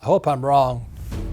I hope I'm wrong,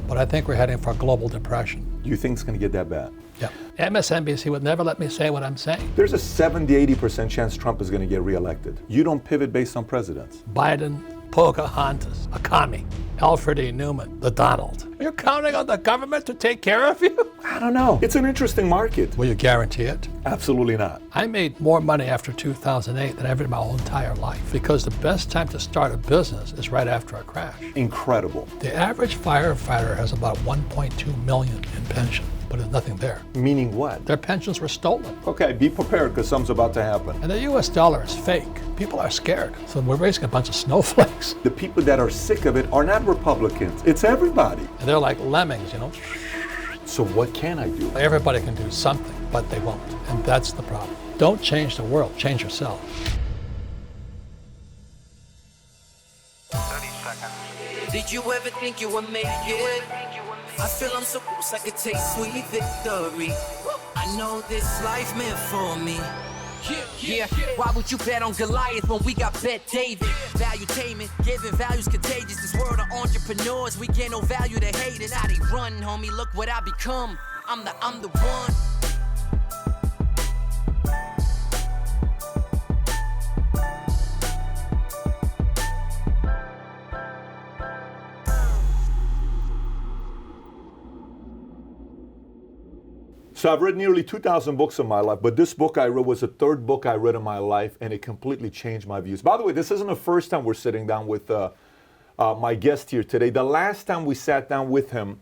but I think we're heading for a global depression. Do you think it's going to get that bad? Yeah. MSNBC would never let me say what I'm saying. There's a 70-80% chance Trump is going to get reelected. You don't pivot based on presidents. Biden, Pocahontas, Akami, Alfred E. Newman, the Donald. You're counting on the government to take care of you? I don't know. It's an interesting market. Will you guarantee it? Absolutely not. I made more money after 2008 than ever in my whole entire life because the best time to start a business is right after a crash. Incredible. The average firefighter has about 1.2 million in pension, but there's nothing there. Meaning what? Their pensions were stolen. Okay, be prepared because something's about to happen. And the US dollar is fake. People are scared. So we're raising a bunch of snowflakes. The people that are sick of it are not Republicans. It's everybody. And they're like lemmings, you know. So what can I do? Everybody can do something, but they won't. And that's the problem. Don't change the world, change yourself. 30 seconds. Did you ever think you would make it? I feel I'm so close I could taste sweet victory. I know this life meant for me. Yeah, why would you bet on Goliath when we got Bet David? Valuetainment, giving values contagious. This world of entrepreneurs, we get no value to haters. Now they run, homie, look what I become. I'm the one. So I've read nearly 2,000 books in my life, but this book I read was the third book I read in my life, and it completely changed my views. By the way, this isn't the first time we're sitting down with my guest here today. The last time we sat down with him,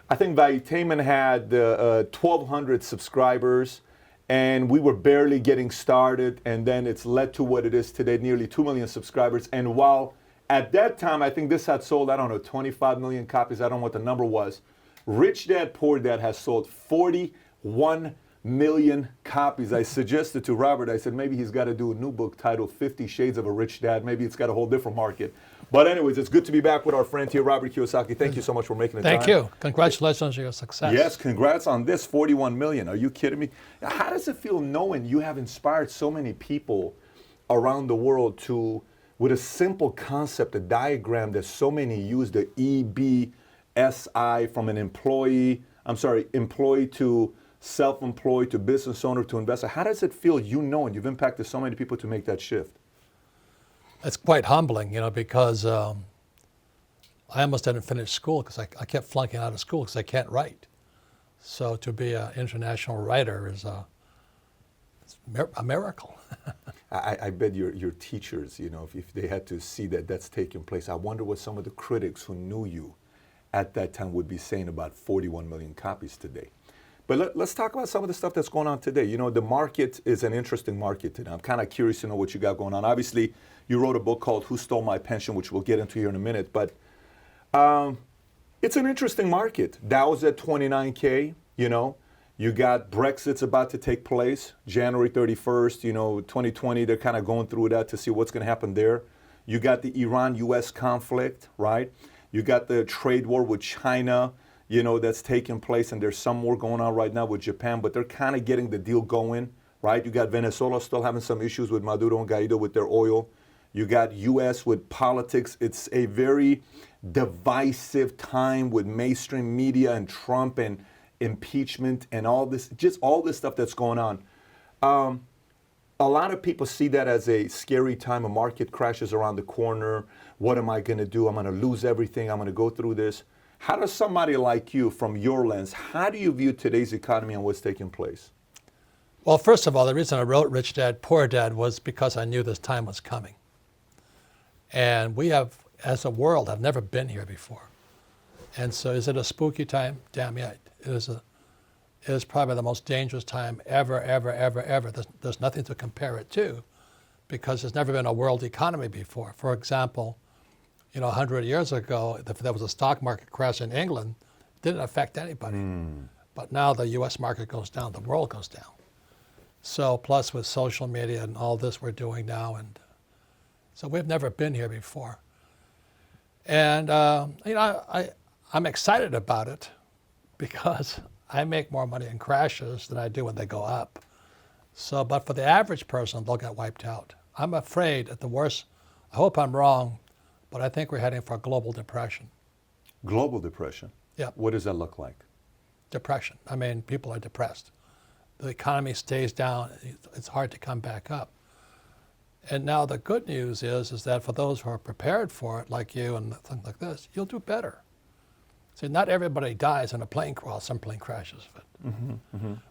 I think Valuetainment had 1,200 subscribers, and we were barely getting started, and then it's led to what it is today, nearly 2 million subscribers. And while at that time, I think this had sold, I don't know, 25 million copies, I don't know what the number was, Rich Dad, Poor Dad has sold 41 million copies. I suggested to Robert, I said, maybe he's got to do a new book titled 50 Shades of a Rich Dad. Maybe it's got a whole different market. But anyways, it's good to be back with our friend here, Robert Kiyosaki. Thank you so much for making the time. Thank you. Congratulations on your success. Yes, congrats on this 41 million. Are you kidding me? How does it feel knowing you have inspired so many people around the world to, with a simple concept, a diagram that so many use, the EBSI, from an employee to self-employed to business owner to investor? How does it feel, you knowing you've impacted so many people to make that shift? It's quite humbling, you know, because I almost didn't finish school because I kept flunking out of school because I can't write. So to be an international writer is it's a miracle. I bet your teachers, you know, if they had to see that that's taking place, I wonder what some of the critics who knew you at that time would be saying about 41 million copies today. But let's talk about some of the stuff that's going on today. You know, the market is an interesting market today. I'm kind of curious to know what you got going on. Obviously, you wrote a book called Who Stole My Pension, which we'll get into here in a minute. But it's an interesting market. Dow's at 29K, you know. You got Brexit's about to take place, January 31st, you know, 2020. They're kind of going through that to see what's going to happen there. You got the Iran-U.S. conflict, right? You got the trade war with China, you know, that's taking place, and there's some more going on right now with Japan, but they're kind of getting the deal going, right? You got Venezuela still having some issues with Maduro and Guaido with their oil. You got U.S. with politics. It's a very divisive time with mainstream media and Trump and impeachment and all this, just all this stuff that's going on. A lot of people see that as a scary time. A market crashes around the corner. What am I going to do? I'm going to lose everything. I'm going to go through this. How does somebody like you, from your lens, how do you view today's economy and what's taking place? Well, first of all, the reason I wrote Rich Dad, Poor Dad was because I knew this time was coming. And we have, as a world, have never been here before. And so is it a spooky time? Damn yeah. It is probably the most dangerous time ever. There's nothing to compare it to because there's never been a world economy before. For example, you know, 100 years ago, if there was a stock market crash in England, it didn't affect anybody. But now the U.S. market goes down, the world goes down. So plus with social media and all this we're doing now, and so we've never been here before. And you know, I'm excited about it because I make more money in crashes than I do when they go up. So, but for the average person, they'll get wiped out. I'm afraid at the worst, I hope I'm wrong, but I think we're heading for a global depression. Global depression. Yeah. What does that look like? Depression. I mean, people are depressed. The economy stays down. It's hard to come back up. And now the good news is that for those who are prepared for it, like you and things like this, you'll do better. See, not everybody dies in a plane crash. Some plane crashes.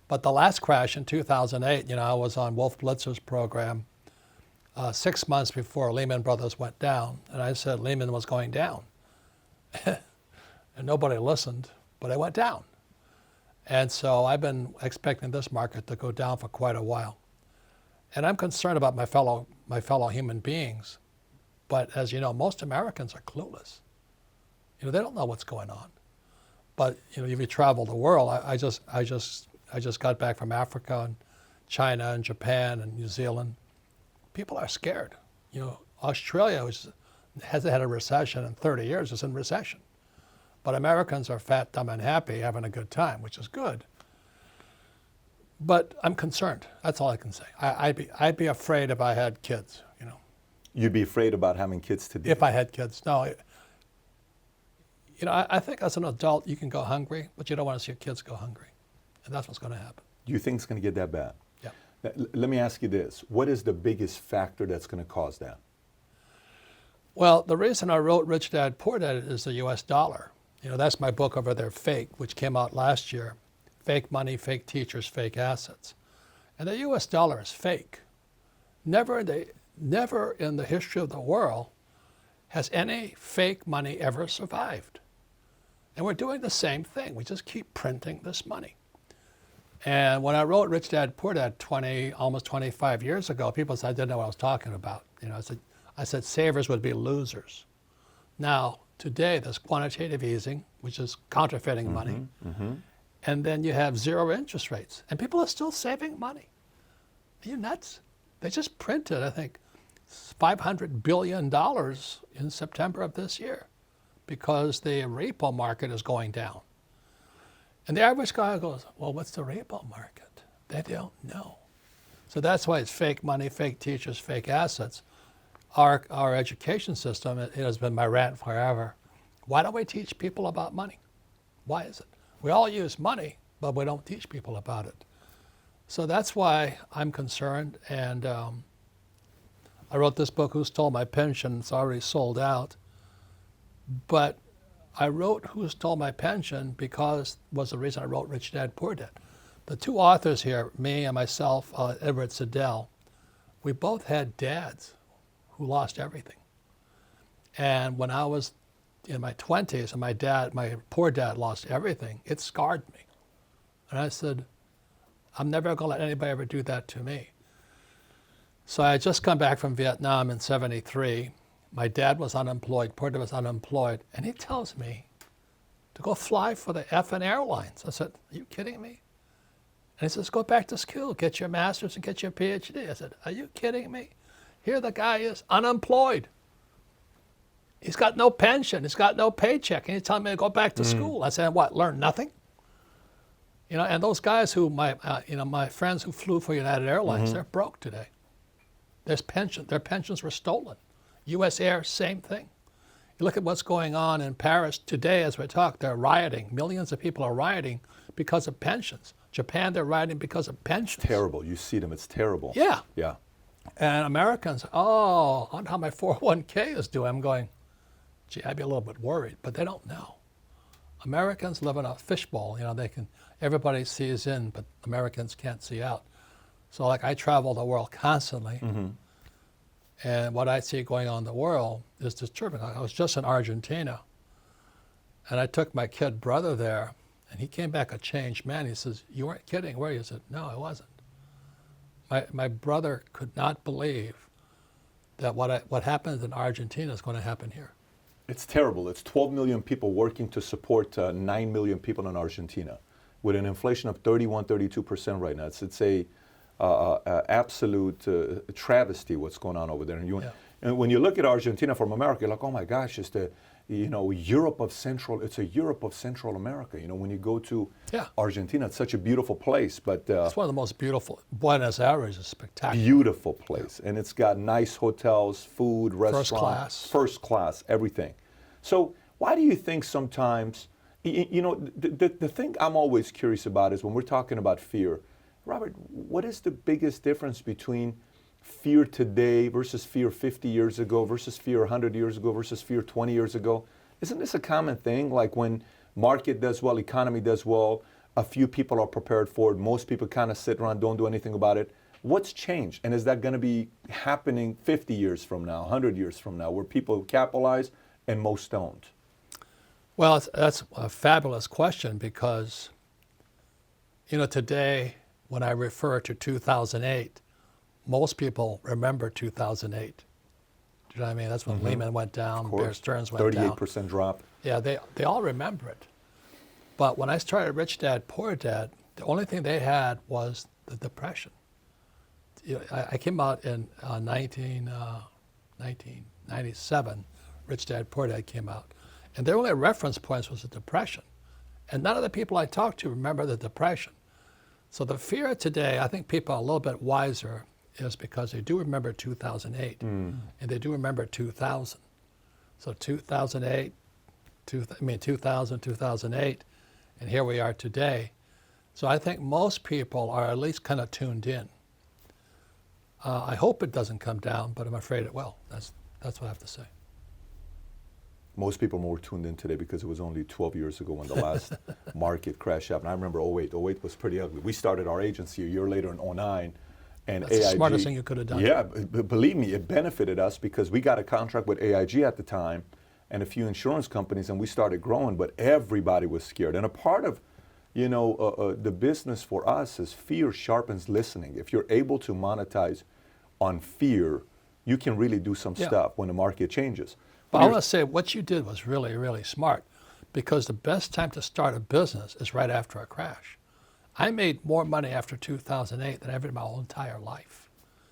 But the last crash in 2008, I was on Wolf Blitzer's program 6 months before Lehman Brothers went down. And I said Lehman was going down. And nobody listened, but it went down. And so I've been expecting this market to go down for quite a while. And I'm concerned about my fellow human beings. But as you know, most Americans are clueless. They don't know what's going on. But if you travel the world, I just got back from Africa and China and Japan and New Zealand. People are scared. Australia, which hasn't had a recession in 30 years, is in recession. But Americans are fat, dumb, and happy, having a good time, which is good. But I'm concerned. That's all I can say. I'd be afraid if I had kids. You'd be afraid about having kids today? If I had kids, no. I think as an adult you can go hungry, but you don't want to see your kids go hungry, and that's what's going to happen. Do you think it's going to get that bad? Yeah. Let me ask you this: what is the biggest factor that's going to cause that? Well, the reason I wrote Rich Dad, Poor Dad is the U.S. dollar. That's my book over there, Fake, which came out last year. Fake money, fake teachers, fake assets. And the U.S. dollar is fake. Never in the history of the world has any fake money ever survived. And we're doing the same thing. We just keep printing this money. And when I wrote Rich Dad, Poor Dad almost 25 years ago, people said I didn't know what I was talking about. I said savers would be losers. Now, today, there's quantitative easing, which is counterfeiting money. And then you have zero interest rates. And people are still saving money. Are you nuts? They just printed, I think, $500 billion in September of this year because the repo market is going down. And the average guy goes, well, what's the repo market? They don't know. So that's why it's fake money, fake teachers, fake assets. Our education system, it has been my rant forever. Why don't we teach people about money? Why is it? We all use money, but we don't teach people about it. So that's why I'm concerned. And I wrote this book, Who Stole My Pension? It's already sold out. But I wrote Who Stole My Pension because was the reason I wrote Rich Dad, Poor Dad. The two authors here, me and myself, Edward Siddell, we both had dads who lost everything. And when I was in my 20s and my poor dad lost everything, it scarred me. And I said, I'm never going to let anybody ever do that to me. So I had just come back from Vietnam in '73. My dad was unemployed, poor dad was unemployed, and he tells me to go fly for the effing airlines. I said, are you kidding me? And he says, go back to school, get your master's and get your PhD. I said, are you kidding me? Here the guy is unemployed. He's got no pension. He's got no paycheck. And he's telling me to go back to school. I said, what, learn nothing? And those guys who, my friends who flew for United Airlines, they're broke today. Their pensions were stolen. U.S. Air, same thing. You look at what's going on in Paris today as we talk, they're rioting. Millions of people are rioting because of pensions. Japan, they're rioting because of pensions. Terrible. You see them, it's terrible. Yeah. Yeah. And Americans, I wonder how my 401k is doing. I'm going, gee, I'd be a little bit worried, but they don't know. Americans live in a fishbowl. Everybody sees in, but Americans can't see out. So I travel the world constantly. And what I see going on in the world is disturbing. I was just in Argentina, and I took my kid brother there, and he came back a changed man. He says, you weren't kidding, were you? I said, no, I wasn't. My brother could not believe that what happened in Argentina is going to happen here. It's terrible. It's 12 million people working to support 9 million people in Argentina with an inflation of 32% right now. It's a absolute travesty what's going on over there. And when you look at Argentina from America, you're like, oh my gosh, it's the Europe of Central. It's a Europe of Central America. When you go to Argentina, it's such a beautiful place. But it's one of the most beautiful. Buenos Aires is spectacular. Beautiful place, and it's got nice hotels, food, restaurants, first class, everything. So Why do you think sometimes, the thing I'm always curious about is when we're talking about fear, Robert, what is the biggest difference between fear today versus fear 50 years ago versus fear 100 years ago versus fear 20 years ago? Isn't this a common thing? Like when market does well, economy does well, a few people are prepared for it. Most people kind of sit around, don't do anything about it. What's changed? And is that going to be happening 50 years from now, 100 years from now, where people capitalize and most don't? Well, that's a fabulous question because, today when I refer to 2008, most people remember 2008. Do you know what I mean? That's when Lehman went down, Bear Stearns went down. 38% drop. Yeah, they all remember it. But when I started Rich Dad, Poor Dad, the only thing they had was the Depression. I came out in 1997, Rich Dad, Poor Dad came out. And their only reference points was the Depression. And none of the people I talked to remember the Depression. So the fear today, I think people are a little bit wiser, is because they do remember 2008, and they do remember 2000. So 2008, 2000, 2008, and here we are today. So I think most people are at least kind of tuned in. I hope it doesn't come down, but I'm afraid it will. That's what I have to say. Most people are more tuned in today because it was only 12 years ago when the last market crash happened. I remember 08. 08 was pretty ugly. We started our agency a year later in 09. And That's AIG, the smartest thing you could have done. Yeah, believe me, it benefited us because we got a contract with AIG at the time and a few insurance companies, and we started growing, but everybody was scared. And a part of, the business for us is fear sharpens listening. If you're able to monetize on fear, you can really do some stuff when the market changes. But I want to say what you did was really, really smart, because the best time to start a business is right after a crash. I made more money after 2008 than I ever in my whole entire life,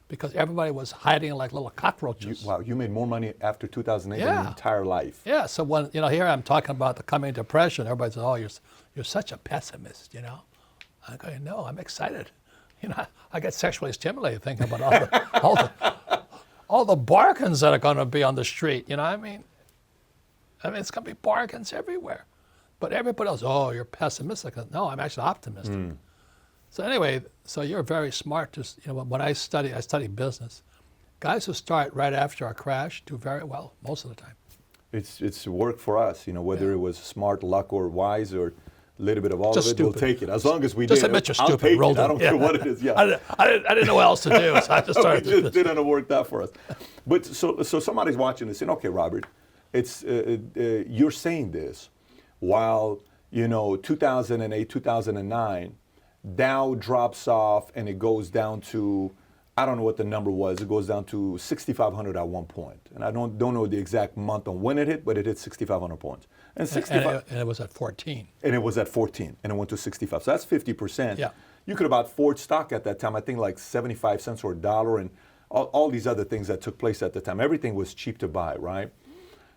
because everybody was hiding like little cockroaches. You made more money after 2008 than your entire life. Yeah, so when, here I'm talking about the coming depression, everybody says, oh, you're such a pessimist, I go, no, I'm excited. I get sexually stimulated thinking about all the bargains that are going to be on the street, I mean, it's going to be bargains everywhere. But everybody else, oh, you're pessimistic. No, I'm actually optimistic. So anyway, so you're very smart. When I study business. Guys who start right after a crash do very well most of the time. It's work for us, whether it was smart, luck, or wise, or a little bit of all Just of it. stupid. We'll take it as long as we Just did. admit you're I'll stupid. take Roll it. I don't care what it is. Yeah. I didn't know what else to do, so I just started. It just didn't work out for us. But so somebody's watching this saying, okay, Robert, it's you're saying this while 2008, 2009, Dow drops off and it goes down to, I don't know what the number was. It goes down to 6,500 at one point, and I don't know the exact month on when it hit, but it hit 6,500 points. And 65, and it was at 14. And it was at 14, and it went to 65. So that's 50%. Yeah. You could have bought Ford stock at that time. I think like 75 cents or $1, and all these other things that took place at the time. Everything was cheap to buy, right?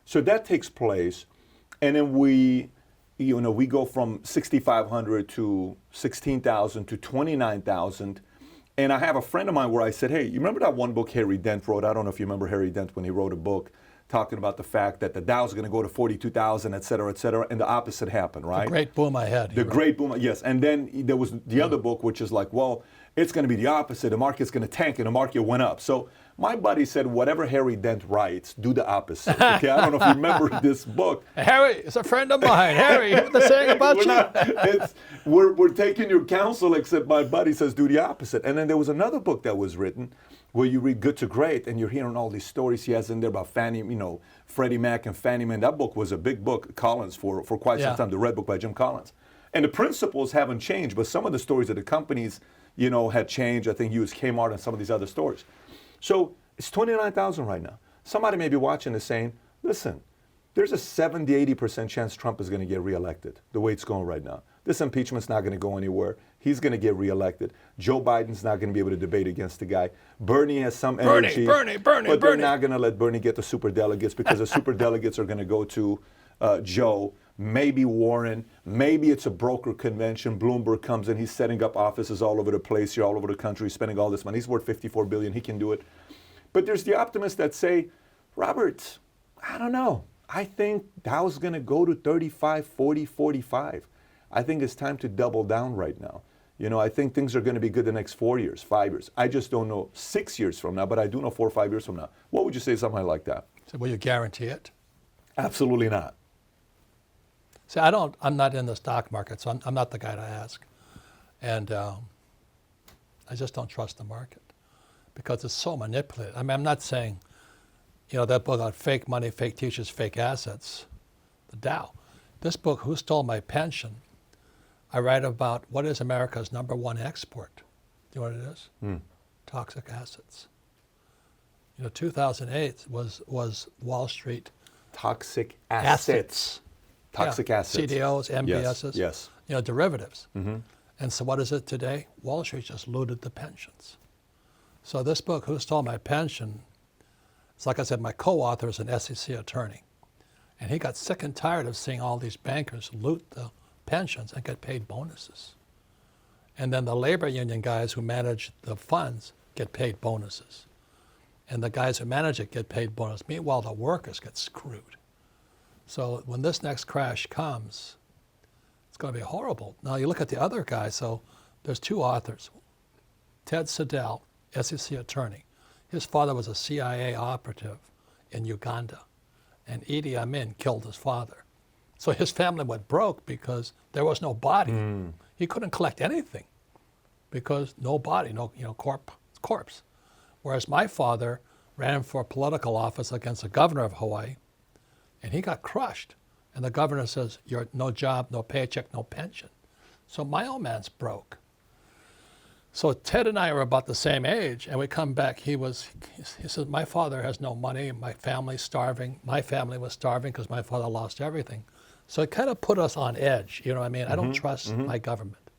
So that takes place, and then we go from 6,500 to 16,000 to 29,000. And I have a friend of mine where I said, hey, you remember that one book Harry Dent wrote? I don't know if you remember Harry Dent when he wrote a book talking about the fact that the Dow's going to go to 42,000, et cetera, and the opposite happened, right? The great boom I had. The great boom, yes. And then there was the other book, which is like, well, it's going to be the opposite. The market's going to tank, and the market went up. So my buddy said, whatever Harry Dent writes, do the opposite. Okay, I don't know if you remember this book. Harry is a friend of mine. Harry, what they're saying about you? We're taking your counsel, except my buddy says do the opposite. And then there was another book that was written where you read Good to Great, and you're hearing all these stories he has in there about Freddie Mac and Fannie Mae. And that book was a big book, Collins, for quite some time, the Red Book by Jim Collins. And the principles haven't changed, but some of the stories of the companies, had changed. I think you used Kmart and some of these other stories. So it's 29,000 right now. Somebody may be watching this saying, listen, there's a 70, 80% chance Trump is going to get reelected the way it's going right now. This impeachment's not going to go anywhere. He's going to get reelected. Joe Biden's not going to be able to debate against the guy. Bernie has some energy. But they're not going to let Bernie get the superdelegates because the superdelegates are going to go to Joe, maybe Warren, maybe it's a broker convention. Bloomberg comes in, he's setting up offices all over the place here, all over the country, spending all this money. He's worth $54 billion, he can do it. But there's the optimists that say, Robert, I don't know. I think Dow's going to go to 35, 40, 45. I think it's time to double down right now. You know, I think things are going to be good the next 4 years, 5 years. I just don't know 6 years from now, but I do know 4 or 5 years from now. What would you say something like that? So will you guarantee it? Absolutely not. See, I'm not in the stock market, so I'm not the guy to ask. And I just don't trust the market because it's so manipulated. I mean, I'm not saying, you know, that book on fake money, fake teachers, fake assets, the Dow. This book, Who Stole My Pension, I write about what is America's #1 export. Do you know what it is? Toxic assets. You know, 2008 was Wall Street. Toxic assets. Toxic assets. CDOs, MBSs. Yes. You know, derivatives. And so what is it today? Wall Street just looted the pensions. So this book, Who Stole My Pension, it's like I said, my co-author is an SEC attorney. And he got sick and tired of seeing all these bankers loot the pensions and get paid bonuses. And then the labor union guys who manage the funds get paid bonuses. And the guys who manage it get paid bonus. Meanwhile, the workers get screwed. So when this next crash comes, it's going to be horrible. Now you look at the other guy. So there's 2 authors. Ted Siddell, SEC attorney. His father was a CIA operative in Uganda. And Idi Amin killed his father. So his family went broke because there was no body. He couldn't collect anything because no body, no corpse. Whereas my father ran for political office against the governor of Hawaii, and he got crushed. And the governor says, "You're no job, no paycheck, no pension." So my old man's broke. So Ted and I are about the same age, and we come back. He says, "My father has no money. My family's starving. My family was starving because my father lost everything." So it kind of put us on edge. You know what I mean? I don't trust my government.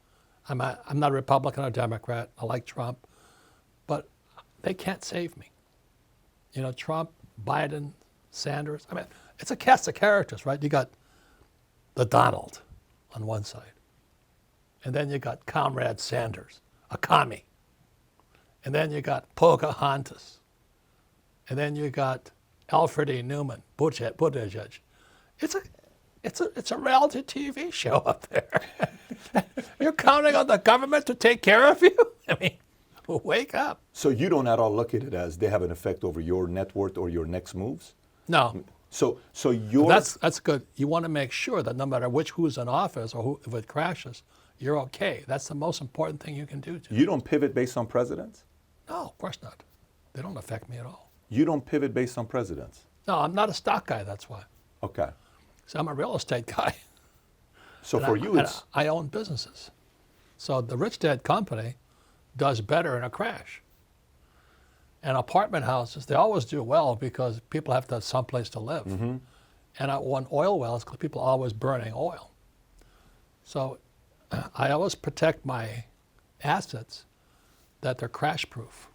I'm not a Republican or Democrat. I like Trump, but they can't save me. You know, Trump, Biden, Sanders. I mean, it's a cast of characters, right? You got the Donald on one side, and then you got Comrade Sanders, a commie, and then you got Pocahontas, and then you got Alfred E. Newman, Buttigieg. It's a reality TV show up there. You're counting on the government to take care of you? I mean, wake up. So you don't at all look at it as they have an effect over your net worth or your next moves? No. So your That's good. You want to make sure that no matter who's in office or if it crashes, you're okay. That's the most important thing you can do. You don't pivot based on presidents? No, of course not. They don't affect me at all. You don't pivot based on presidents? No, I'm not a stock guy, that's why. Okay. So I'm a real estate guy. So for you, it's... I own businesses. So the Rich Dad Company does better in a crash. And apartment houses, they always do well because people have to have someplace to live. And I own oil wells because people are always burning oil. So I always protect my assets that they're crash proof.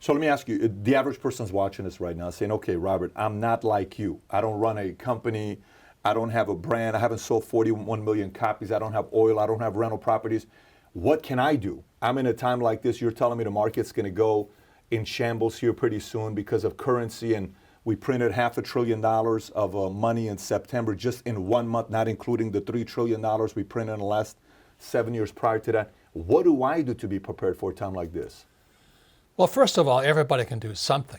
So let me ask you, the average person's watching this right now saying, okay, Robert, I'm not like you. I don't run a company. I don't have a brand. I haven't sold 41 million copies. I don't have oil. I don't have rental properties. What can I do? I'm in a time like this. You're telling me the market's going to go in shambles here pretty soon because of currency. And we printed $500 billion of money in September just in 1 month, not including the $3 trillion we printed in the last 7 years prior to that. What do I do to be prepared for a time like this? Well, first of all, everybody can do something,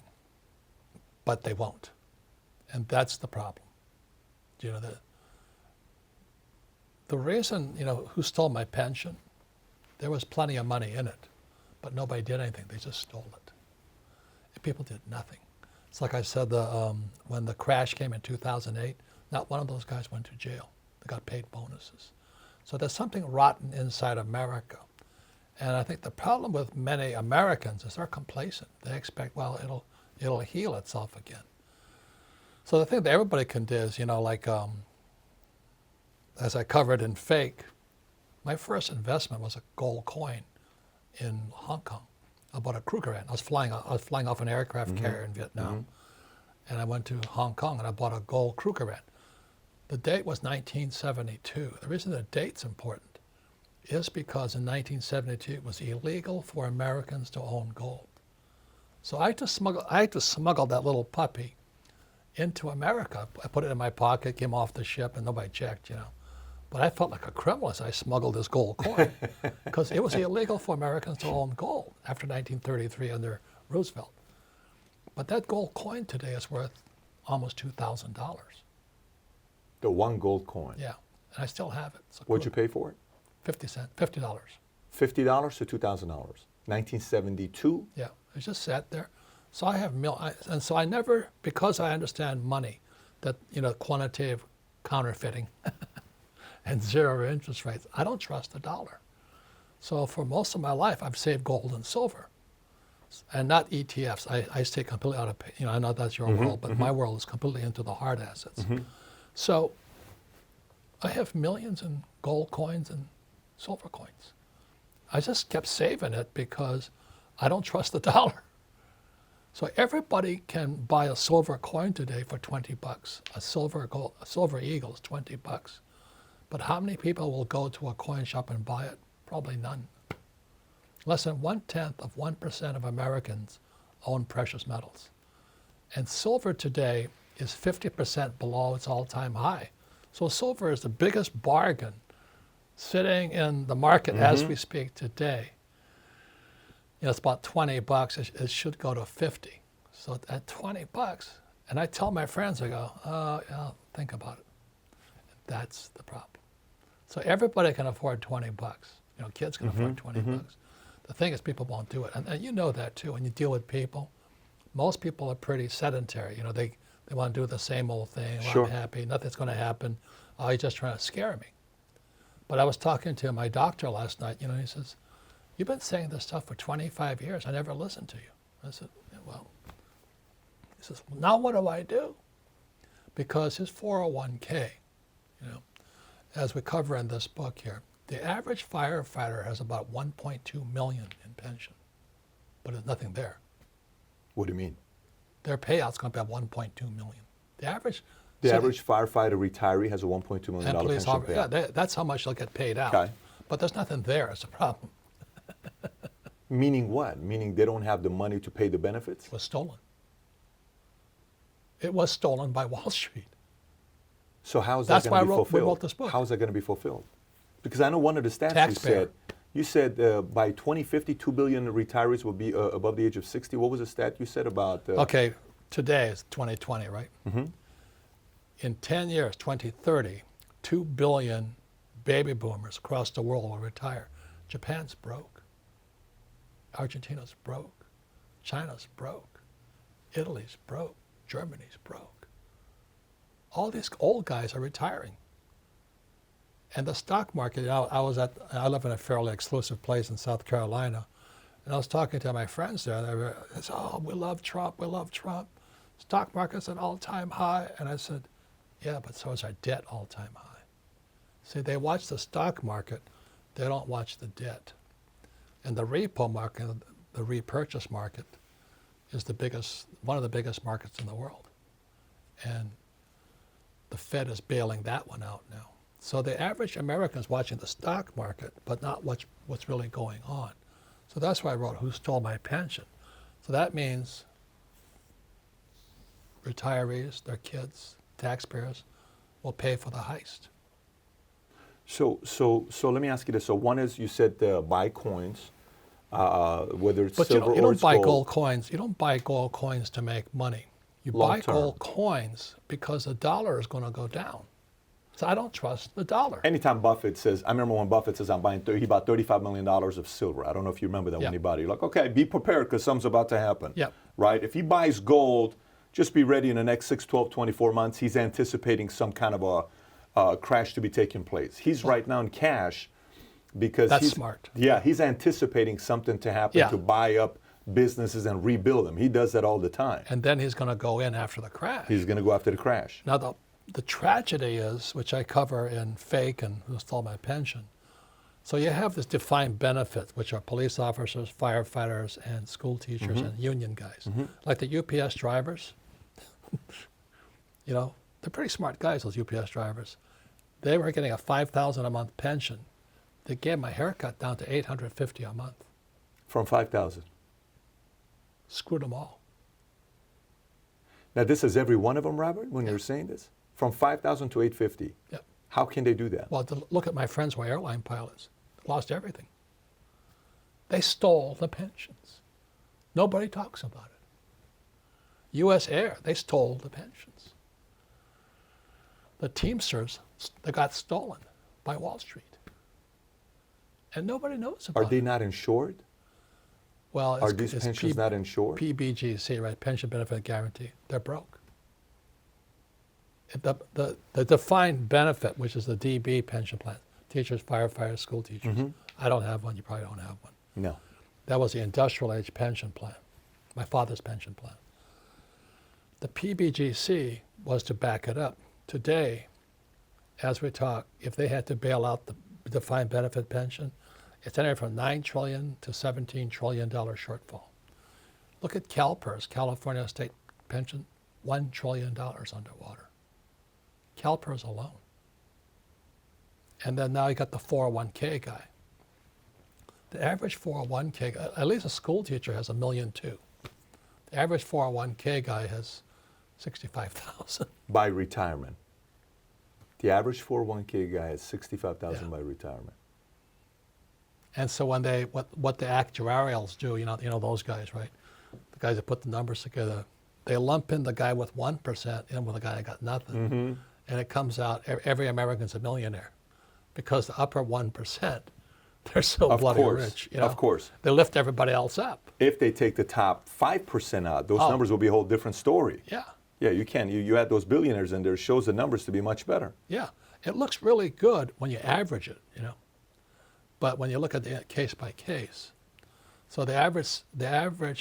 but they won't. And that's the problem. You know, the reason, who stole my pension, there was plenty of money in it, but nobody did anything. They just stole it. And people did nothing. It's like I said, when the crash came in 2008, not one of those guys went to jail. They got paid bonuses. So there's something rotten inside America. And I think the problem with many Americans is they're complacent. They expect, well, it'll heal itself again. So the thing that everybody can do is, as I covered in Fake, my first investment was a gold coin in Hong Kong. I bought a Krugerrand. I was flying off an aircraft carrier in Vietnam, and I went to Hong Kong and I bought a gold Krugerrand. The date was 1972. The reason the date's important is because in 1972 it was illegal for Americans to own gold. So I had to smuggle that little puppy into America. I put it in my pocket, came off the ship, and nobody checked, you know. But I felt like a criminal as I smuggled this gold coin because it was illegal for Americans to own gold after 1933 under Roosevelt. But that gold coin today is worth almost $2,000. The one gold coin. Yeah, and I still have it. What'd you pay for it? 50 cents, $50. $50 to $2,000. 1972. Yeah, it just sat there. So I have and so I never, because I understand money, that quantitative counterfeiting and zero interest rates, I don't trust the dollar. So for most of my life, I've saved gold and silver, and not ETFs. I stay completely out of, I know that's your world, but my world is completely into the hard assets. So I have millions in gold coins and silver coins. I just kept saving it because I don't trust the dollar. So everybody can buy a silver coin today for $20. A silver eagle is $20. But how many people will go to a coin shop and buy it? Probably none. Less than 0.1% of Americans own precious metals. And silver today is 50% below its all-time high. So silver is the biggest bargain sitting in the market as we speak today. It's about $20. It should go to 50. So at $20, and I tell my friends, I go, yeah, think about it. And that's the problem. So everybody can afford $20. Kids can afford $20. The thing is, people won't do it, and you know that too. When you deal with people, most people are pretty sedentary. They want to do the same old thing. Well, Sure. I'm happy. Nothing's going to happen. Oh, you're just trying to scare me. But I was talking to my doctor last night. He says, "You've been saying this stuff for 25 years. I never listened to you." I said, "Yeah, well," he says, "Well, now what do I do?" Because his 401k, as we cover in this book here, the average firefighter has about 1.2 million in pension, but there's nothing there. What do you mean? Their payout's going to be at 1.2 million. The average Firefighter retiree has a $1.2 million pension payout. Yeah, that's how much they'll get paid out. Okay. But there's nothing there. It's a problem. Meaning what? Meaning they don't have the money to pay the benefits? It was stolen. It was stolen by Wall Street. So how is That's that why going to be fulfilled? we wrote this book. How is that going to be fulfilled? Because I know one of the stats Taxpayer. you said by 2050, 2 billion retirees will be above the age of 60. What was the stat you said about? Okay, today is 2020, right? In 10 years, 2030, 2 billion baby boomers across the world will retire. Japan's broke. Argentina's broke. China's broke. Italy's broke. Germany's broke. All these old guys are retiring. And the stock market, I live in a fairly exclusive place in South Carolina, and I was talking to my friends there, and they said, "Oh, we love Trump, we love Trump. Stock market's at all-time high." And I said, "Yeah, but so is our debt all-time high." See, they watch the stock market, they don't watch the debt. And the repo market, the repurchase market, is one of the biggest markets in the world. And the Fed is bailing that one out now. So the average American is watching the stock market, but not what's really going on. So that's why I wrote Who Stole My Pension? So that means retirees, their kids, taxpayers will pay for the heist. So let me ask you this. So one is you said buy coins, whether it's But silver you or don't it's buy gold. gold coins. You don't buy gold coins to make money. You buy Long-term. gold coins because the dollar is going to go down. So I don't trust the dollar. Anytime Buffett says, I remember when Buffett says, he bought $35 million of silver. I don't know if you remember that Yeah. when he bought it. You're like, okay, be prepared because something's about to happen. Yep. Right? If he buys gold, just be ready in the next 6, 12, 24 months. He's anticipating some kind of a crash to be taking place. He's right now in cash because That's he's smart. Yeah, he's anticipating something to happen Yeah. to buy up businesses and rebuild them. He does that all the time. And then he's going to go in after the crash. He's going to go after the crash. Now, the tragedy is, which I cover in Fake and Who Stole My Pension, so you have this defined benefit, which are police officers, firefighters, and school teachers and union guys. Like the UPS drivers, they're pretty smart guys, those UPS drivers. They were getting a $5,000 a month pension. They gave them a haircut down to $850 a month. From 5,000. Screwed them all. Now, this is every one of them, Robert, when you're saying this? From 5,000 to 850. Yep. How can they do that? Well, look at my friends who are airline pilots. Lost everything. They stole the pensions. Nobody talks about it. U.S. Air, they stole the pensions. The Teamsters, they got stolen by Wall Street. And nobody knows about it. Are they not insured? Well, Are these pensions not insured? PBGC, right? Pension Benefit Guarantee. They're broke. The defined benefit, which is the DB pension plan, teachers, firefighters, school teachers. I don't have one. You probably don't have one. No. That was the industrial age pension plan, my father's pension plan. The PBGC was to back it up. Today, as we talk, if they had to bail out the defined benefit pension, it's anywhere from $9 trillion to $17 trillion shortfall. Look at CalPERS, California State Pension, $1 trillion underwater. CalPERS alone. And then now you got the 401k guy. The average 401k guy, at least a school teacher has $1.2 million. The average 401k guy has 65,000. By retirement. The average 401k guy has 65,000 Yeah. by retirement. And so when they, what the actuarials do, you know those guys, right? The guys that put the numbers together, they lump in the guy with 1% in with the guy that got nothing. And it comes out, every American's a millionaire. Because the upper 1%, they're so Of bloody course, rich. of course. They lift everybody else up. If they take the top 5% out, those Oh. numbers will be a whole different story. Yeah, Yeah, you can. You add those billionaires in there, it shows the numbers to be much better. yeah. It looks really good when you average it, But when you look at the case by case, so the average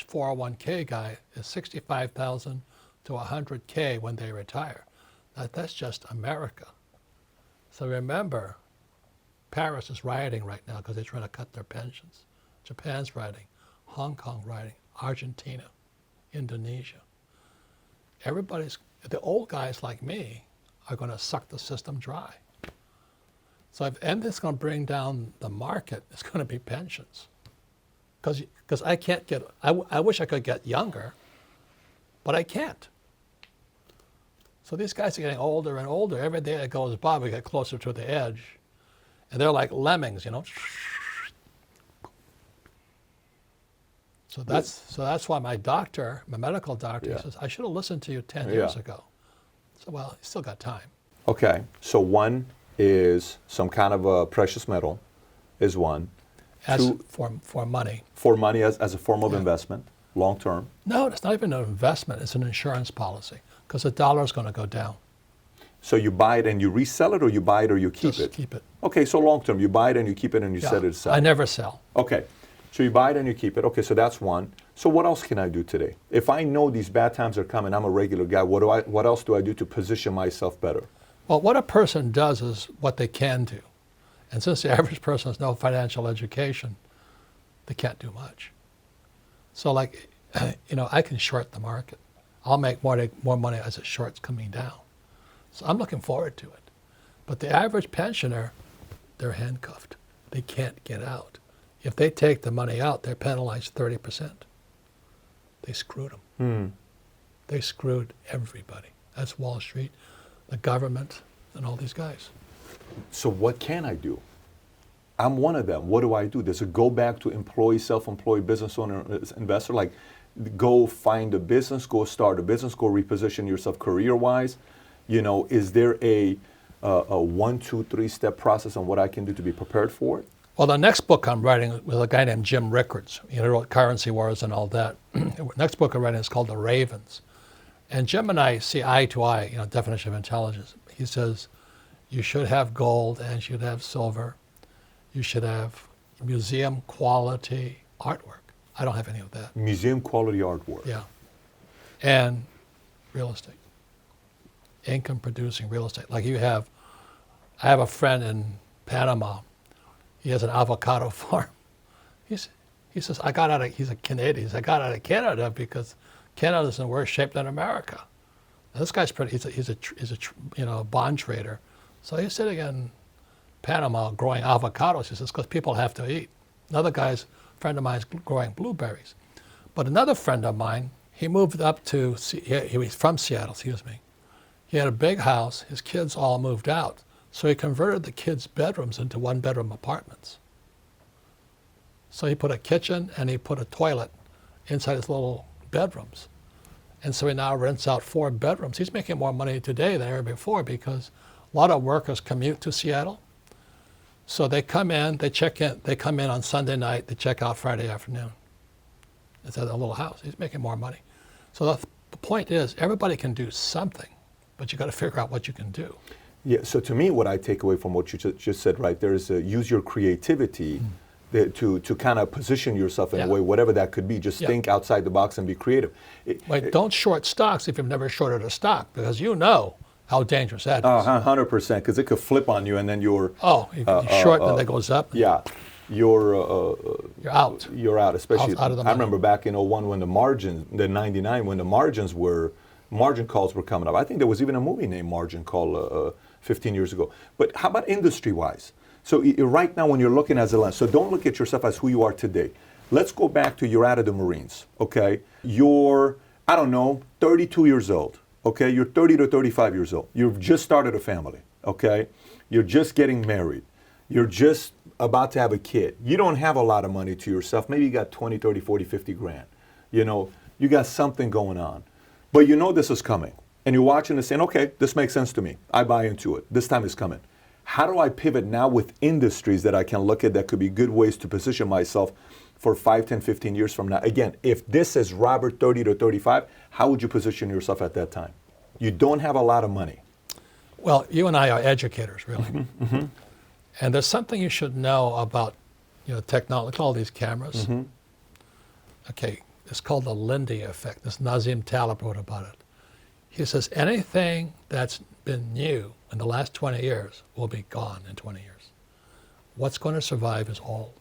401k guy is 65,000 to 100k when they retire. That's just America. So remember, Paris is rioting right now because they're trying to cut their pensions. Japan's rioting, Hong Kong rioting, Argentina, Indonesia. The old guys like me are going to suck the system dry. So if anything's going to bring down the market, it's going to be pensions. Because I can't get, I wish I could get younger, but I can't. So these guys are getting older and older. Every day that goes by, we get closer to the edge. And they're like lemmings, So that's why my medical doctor Yeah. says, I should have listened to you 10 Yeah. years ago. So, well, you still got time. Okay, so one is some kind of a precious metal, is one. Two, For money. for money as a form of Yeah. investment, long term. No, it's not even an investment. It's an insurance policy because the dollar is going to go down. So you buy it and you resell it, or you buy it or you keep Just it? keep it. Okay, so long term, you buy it and you keep it and you Yeah. set it aside. I never sell. Okay, so you buy it and you keep it. Okay, so that's one. So what else can I do today? If I know these bad times are coming, I'm a regular guy, what else do I do to position myself better? Well, what a person does is what they can do. And since the average person has no financial education, they can't do much. So like, I can short the market. I'll make more money as it short's coming down. So I'm looking forward to it. But the average pensioner, they're handcuffed. They can't get out. If they take the money out, they're penalized 30%. They screwed them. They screwed everybody. That's Wall Street, the government, and all these guys. So what can I do? I'm one of them. What do I do? Does it go back to employee, self-employed, business owner, investor? Like, go find a business, go start a business, go reposition yourself career-wise? Is there a 1, 2, 3 step process on what I can do to be prepared for it? Well, the next book I'm writing with a guy named Jim Rickards. He wrote Currency Wars and all that. Next book I'm writing is called The Ravens. And Jim and I see eye to eye, definition of intelligence. He says, you should have gold and you should have silver. You should have museum quality artwork. I don't have any of that. Museum quality artwork. Yeah. And real estate. Income producing real estate. Like I have a friend in Panama. He has an avocado farm. He says, he's a Canadian. He says, I got out of Canada because Canada's in worse shape than America. And this guy's he's a bond trader. So he's sitting in Panama growing avocados. He says, because people have to eat. Another friend of mine is growing blueberries. But another friend of mine He moved up to, he was from Seattle, excuse me. He had a big house. His kids all moved out. So he converted the kids' bedrooms into one-bedroom apartments. So he put a kitchen and he put a toilet inside his little bedrooms. And so he now rents out 4 bedrooms. He's making more money today than ever before because a lot of workers commute to Seattle. So they come in, they check in, they come in on Sunday night, they check out Friday afternoon. It's at a little house. He's making more money. So the point is, everybody can do something, but you got to figure out what you can do. Yeah, so to me, what I take away from what you just said right there is use your creativity to kind of position yourself in a way, whatever that could be. Just think outside the box and be creative. Don't short stocks if you've never shorted a stock, because you know how dangerous that is. 100%, because it could flip on you and then you're... you short and then it goes up. Yeah, you're out. You're out, especially... Out of the money. I remember back in 01 when the margins, the 99, when the margin calls were coming up. I think there was even a movie named Margin Call 15 years ago. But how about industry-wise? So right now when you're looking as a lens, so don't look at yourself as who you are today. Let's go back to you're out of the Marines, okay? You're, I don't know, 32 years old, okay? You're 30 to 35 years old. You've just started a family, okay? You're just getting married. You're just about to have a kid. You don't have a lot of money to yourself. Maybe you got 20, 30, 40, 50 grand. You know, you got something going on. But you know this is coming. And you're watching and saying, okay, this makes sense to me. I buy into it. This time is coming. How do I pivot now with industries that I can look at that could be good ways to position myself for 5, 10, 15 years from now? Again, if this is Robert 30 to 35, how would you position yourself at that time? You don't have a lot of money. Well, you and I are educators, really. And there's something you should know about, technology. Look at all these cameras. Okay, it's called the Lindy effect. This Nassim Taleb wrote about it. He says anything that's been new in the last 20 years will be gone in 20 years. What's going to survive is old.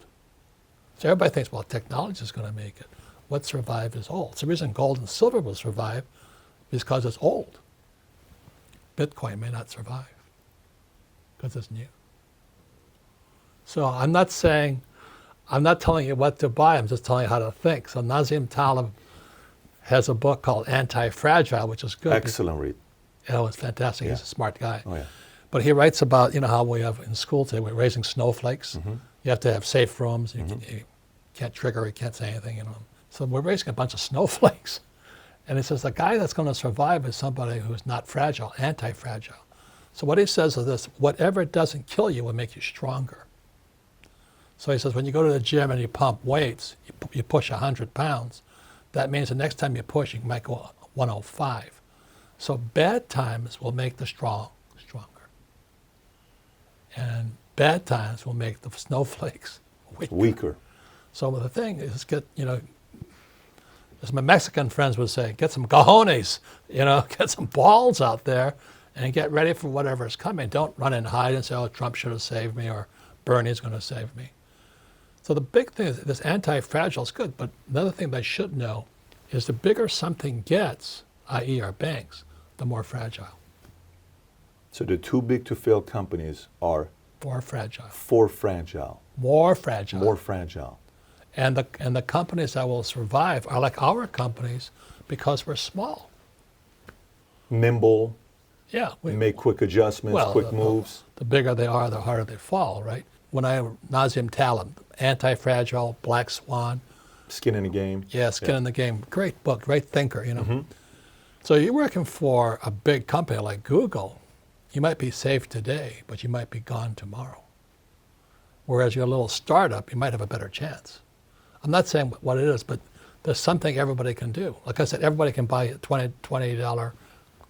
So everybody thinks, well, technology is going to make it. What survives is old. It's the reason gold and silver will survive because it's old. Bitcoin may not survive because it's new. So I'm not telling you what to buy, I'm just telling you how to think. So Nassim Taleb has a book called Anti-Fragile, which is good. Excellent read. It's fantastic. He's a smart guy. Oh, yeah. But he writes about, how we have in school today, we're raising snowflakes. You have to have safe rooms. You can't trigger, you can't say anything, So we're raising a bunch of snowflakes. And he says the guy that's going to survive is somebody who's not fragile, anti-fragile. So what he says is this: whatever doesn't kill you will make you stronger. So he says when you go to the gym and you pump weights, you push 100 pounds, that means the next time you push, you might go 105. So bad times will make the strong stronger. And bad times will make the snowflakes weaker. So the thing is, as my Mexican friends would say, get some cojones, get some balls out there and get ready for whatever's coming. Don't run and hide and say, oh, Trump should have saved me or Bernie's going to save me. So the big thing is this anti-fragile is good, but another thing they should know is the bigger something gets, i.e. our banks, the more fragile. So the too big to fail companies are? More fragile. More fragile. More fragile. And the companies that will survive are like our companies because we're small. Nimble. Yeah. We make quick adjustments, quick moves. The bigger they are, the harder they fall, right? When Nassim Taleb, Anti-Fragile, Black Swan. Skin in the Game. Yeah, Skin in the Game. Great book, great thinker, So you're working for a big company like Google. You might be safe today, but you might be gone tomorrow. Whereas you're a little startup, you might have a better chance. I'm not saying what it is, but there's something everybody can do. Like I said, everybody can buy a $20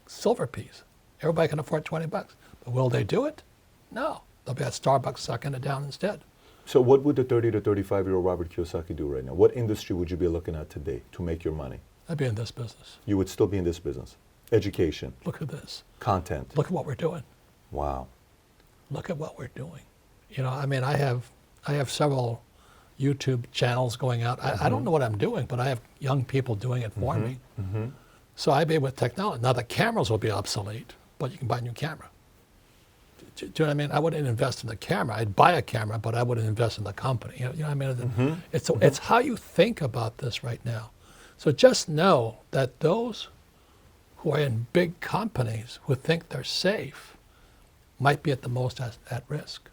silver piece. Everybody can afford $20. But will they do it? No. They'll be at Starbucks sucking it down instead. So what would the 30 to 35-year-old Robert Kiyosaki do right now? What industry would you be looking at today to make your money? I'd be in this business. You would still be in this business? Education. Look at this. Content. Look at what we're doing. Wow. Look at what we're doing. I have several YouTube channels going out. I don't know what I'm doing, but I have young people doing it for me. So I'd be with technology. Now the cameras will be obsolete, but you can buy a new camera. Do you know what I mean? I wouldn't invest in the camera. I'd buy a camera, but I wouldn't invest in the company. You know what I mean? It's how you think about this right now. So just know that those who are in big companies who think they're safe might be at the most at risk.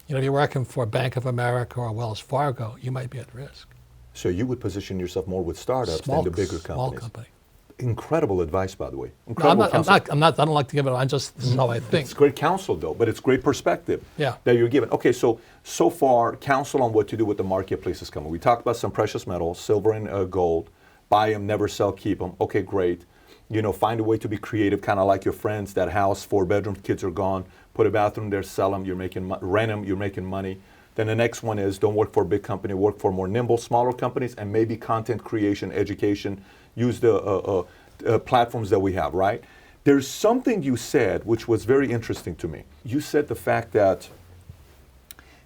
If you're working for Bank of America or Wells Fargo, you might be at risk. So you would position yourself more with startups than the bigger companies. Small company. Incredible advice, by the way. No, Incredible counsel. I don't like to give it. This is how I think. It's great counsel, though, but it's great perspective Yeah. that you're given. Okay, so far, counsel on what to do with the marketplace is coming. We talked about some precious metals, silver and gold. Buy them, never sell, keep them. Okay, great. Find a way to be creative, kind of like your friends. That house, 4 bedrooms, kids are gone. Put a bathroom there, sell them. You're making rent them. You're making money. Then the next one is don't work for a big company. Work for more nimble, smaller companies, and maybe content creation, education. Use the platforms that we have, right? There's something you said which was very interesting to me. You said the fact that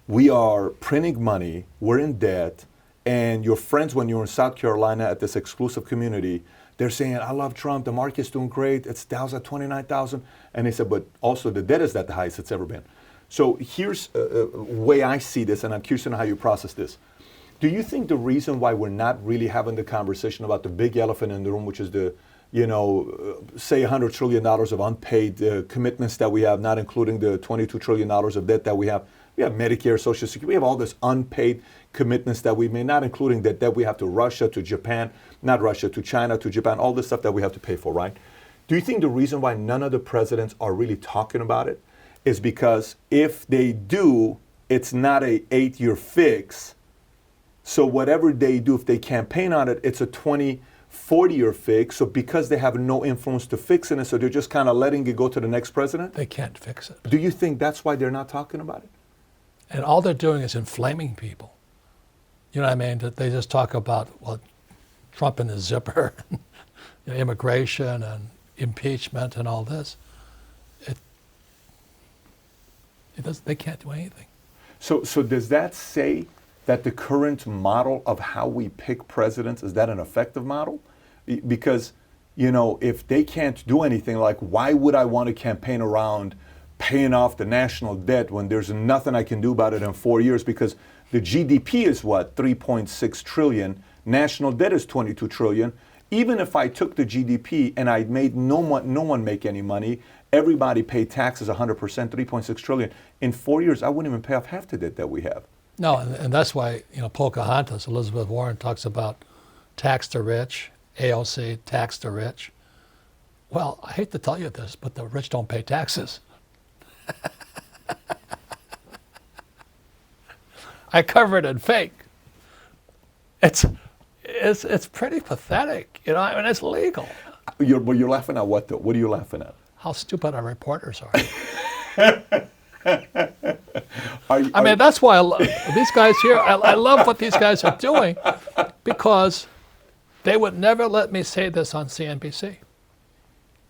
we are printing money, we're in debt, and your friends, when you're in South Carolina at this exclusive community, they're saying, I love Trump, the market's doing great, it's Dow's at 29,000. And they said, but also the debt is at the highest it's ever been. So here's a way I see this, and I'm curious to know how you process this. Do you think the reason why we're not really having the conversation about the big elephant in the room, which is the, say $100 trillion of unpaid commitments that we have, not including the $22 trillion of debt that we have Medicare, Social Security, we have all this unpaid commitments that we made, not including the debt we have to Russia, to Japan, not Russia, to China, to Japan, all this stuff that we have to pay for, right? Do you think the reason why none of the presidents are really talking about it is because if they do, it's not a 8-year fix? So whatever they do, if they campaign on it, it's a 40-year fix. So because they have no influence to fix it, so they're just kind of letting it go to the next president? They can't fix it. Do you think that's why they're not talking about it? And all they're doing is inflaming people. You know what I mean? That they just talk about, Trump and his zipper, immigration and impeachment and all this. They can't do anything. So does that say that the current model of how we pick presidents, is that an effective model? Because, if they can't do anything, like why would I want to campaign around paying off the national debt when there's nothing I can do about it in 4 years? Because the GDP is what, 3.6 trillion, national debt is 22 trillion. Even if I took the GDP and I made no one make any money, everybody pay taxes 100%, 3.6 trillion. In 4 years, I wouldn't even pay off half the debt that we have. No, and that's why, Pocahontas, Elizabeth Warren talks about tax the rich, AOC, tax the rich. Well, I hate to tell you this, but the rich don't pay taxes. I cover it in fake. It's pretty pathetic, it's legal. You're laughing at what though? What are you laughing at? How stupid our reporters are. That's why these guys here, I love what these guys are doing, because they would never let me say this on CNBC.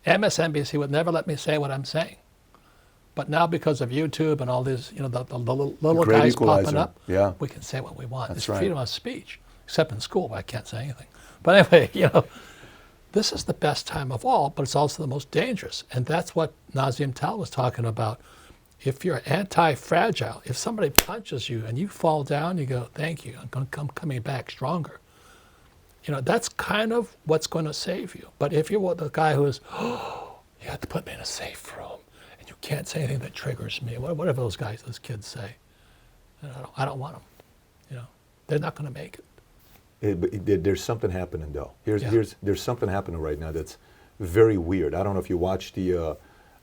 MSNBC would never let me say what I'm saying. But now because of YouTube and all these, the little guys popping up, we can say what we want. It's freedom of speech, except in school, I can't say anything. But anyway, this is the best time of all, but it's also the most dangerous. And that's what Nassim Taleb was talking about. If you're anti-fragile, if somebody punches you and you fall down, you go, thank you, I'm coming back stronger. That's kind of what's going to save you. But if you're the guy who is, you have to put me in a safe room, and you can't say anything that triggers me, whatever those kids say, I don't want them. They're not going to make it. But there's something happening though. There's something happening right now that's very weird. I don't know if you watched the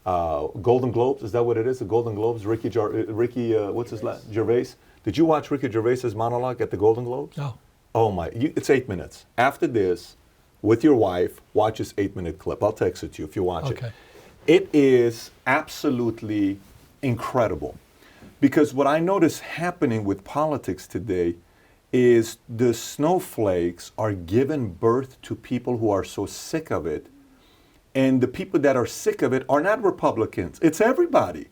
Golden Globes. Is that what it is? The Golden Globes. Ricky, what's his last? Gervais. Did you watch Ricky Gervais's monologue at the Golden Globes? No. Oh my! It's 8 minutes. After this, with your wife, watch this 8-minute clip. I'll text it to you if you watch it. It is absolutely incredible, because what I notice happening with politics today is the snowflakes are giving birth to people who are so sick of it. And the people that are sick of it are not Republicans. It's everybody.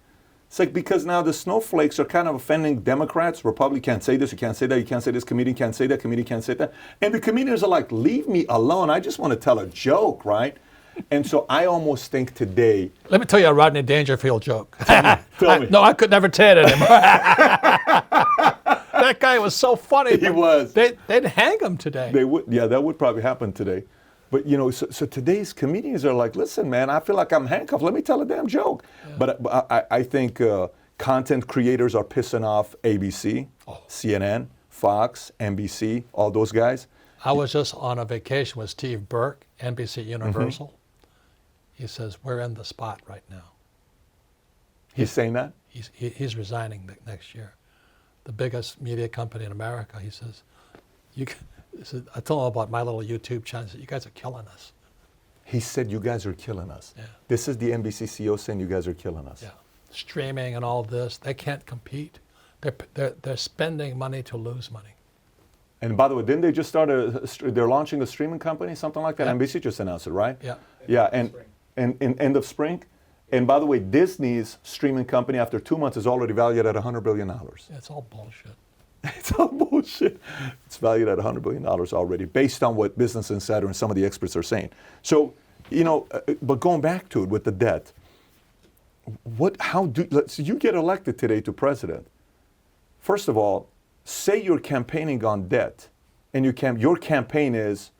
It's like, because now the snowflakes are kind of offending Democrats. Republicans can't say this, you can't say that, you can't say this, comedian can't say that, comedian can't say that. And the comedians are like, leave me alone. I just want to tell a joke, right? And so I almost think today... Let me tell you a Rodney Dangerfield joke. Tell me. No, I could never tell it anymore. That guy was so funny. He was. They'd hang him today. They would, yeah, that would probably happen today. But you know, so today's comedians are like, listen, man, I feel like I'm handcuffed. Let me tell a damn joke. Yeah. But I think content creators are pissing off ABC, CNN, Fox, NBC, all those guys. I was just on a vacation with Steve Burke, NBC Universal. He says, we're in the spot right now. He's saying that? He's resigning next year. The biggest media company in America, he says, I told him about my little YouTube channel. He said, you guys are killing us. He said, you guys are killing us. Yeah. This is the NBC CEO saying you guys are killing us. Yeah. Streaming and all this, they can't compete. They're spending money to lose money. And by the way, didn't they just start they're launching a streaming company, something like that? Yeah. NBC just announced it, right? Yeah. Yeah, and end of spring. And by the way, Disney's streaming company after 2 months is already valued at $100 billion. Yeah, it's all bullshit. It's all bullshit. It's valued at $100 billion already, based on what Business Insider and some of the experts are saying. So, you know, but going back to it with the debt, so you get elected today to president. First of all, say you're campaigning on debt, and your campaign is,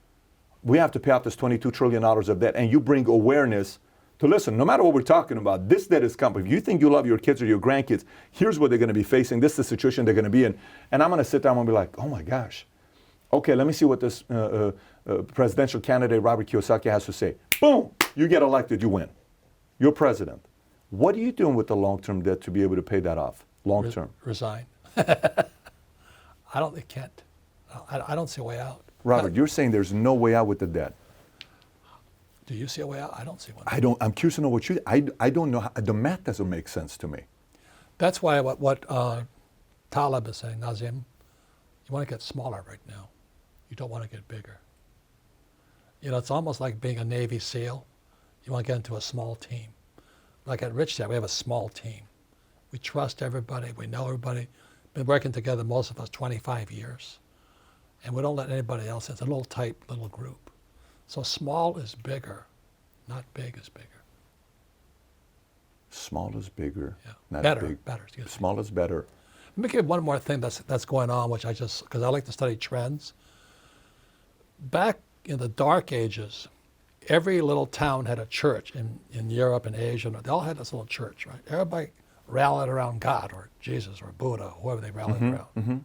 we have to pay off this $22 trillion of debt, and you bring awareness to listen, no matter what we're talking about, this debt is coming. If you think you love your kids or your grandkids, here's what they're going to be facing. This is the situation they're going to be in. And I'm going to sit down and be like, oh my gosh. Okay, let me see what this presidential candidate, Robert Kiyosaki, has to say. Boom, you get elected, you win. You're president. What are you doing with the long-term debt to be able to pay that off, long-term? Resign. They can't. I don't see a way out. Robert, you're saying there's no way out with the debt. Do you see a way out? I don't see one. I'm curious to know what I don't know. The math doesn't make sense to me. That's why what Taleb is saying, Nassim, you want to get smaller right now. You don't want to get bigger. You know, it's almost like being a Navy SEAL. You want to get into a small team. Like at Rich Dad, we have a small team. We trust everybody. We know everybody. Been working together, most of us, 25 years. And we don't let anybody else in. It's a little tight little group. So small is bigger, not big is bigger. Small is bigger, not better, big. Better, excuse me. Small is better. Let me give one more thing that's going on, which because I like to study trends. Back in the dark ages, every little town had a church in Europe and Asia. They all had this little church, right? Everybody rallied around God or Jesus or Buddha, whoever they rallied around. Mm-hmm.